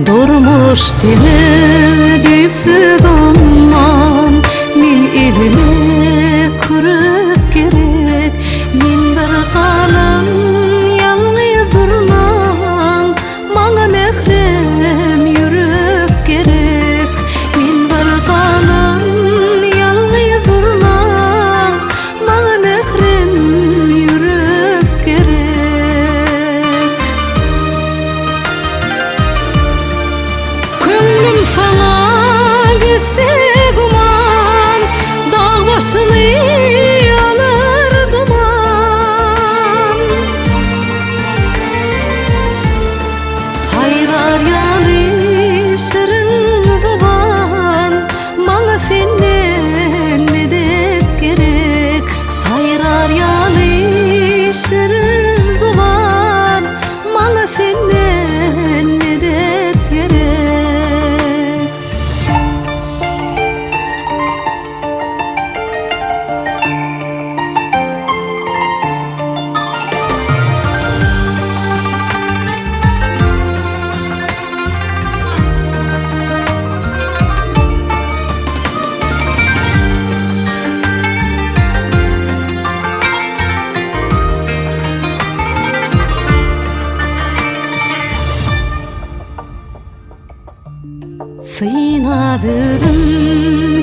durmuş dili düpsüz umman min ilime kürüp gerek min bir kalan yalnız durman bana mehrem yürüp gerek min bir kalan yalnız durman bana mehrem yürüp gerek Gönlüm sana gitse guman dağ başını yanar duman sayrar yalı şirin baban bana senden medet gerek sayrar yalı şirin baban bana senden medet gerek Sıynadım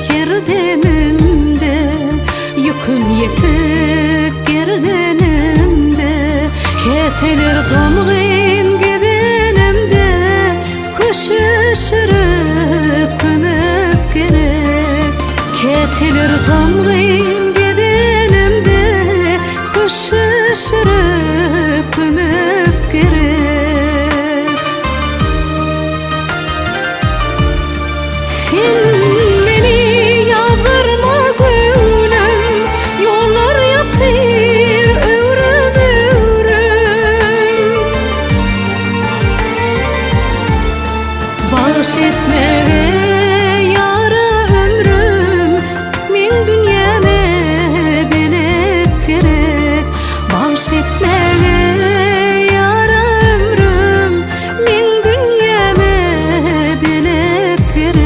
yerdemimde yüküm yetik gerdenimde keteler donğin gebenimde kuş üşürüp kömek gerek keteler donğin gebenimde kuş üşürüp kömek gerek Sen beni yağdırma gönlüm Yollar yatır ömrüm ömrüm Bağış etme yara ömrüm Min dünyame belet gerek Bağış etme yara ömrüm Min dünyame belet gerek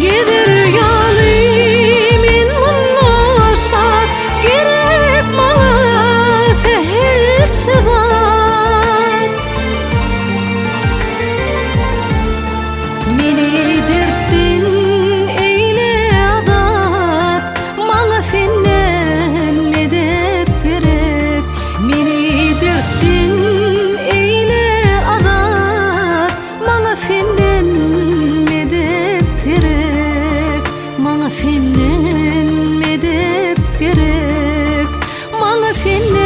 Gider yalimin munnaşat gerek bana fehil çıbat Meni derttin eyle adat bana senden medet gerek Meni derttin eyle adat bana senden medet gerek Bana senden medet gerek Bana senden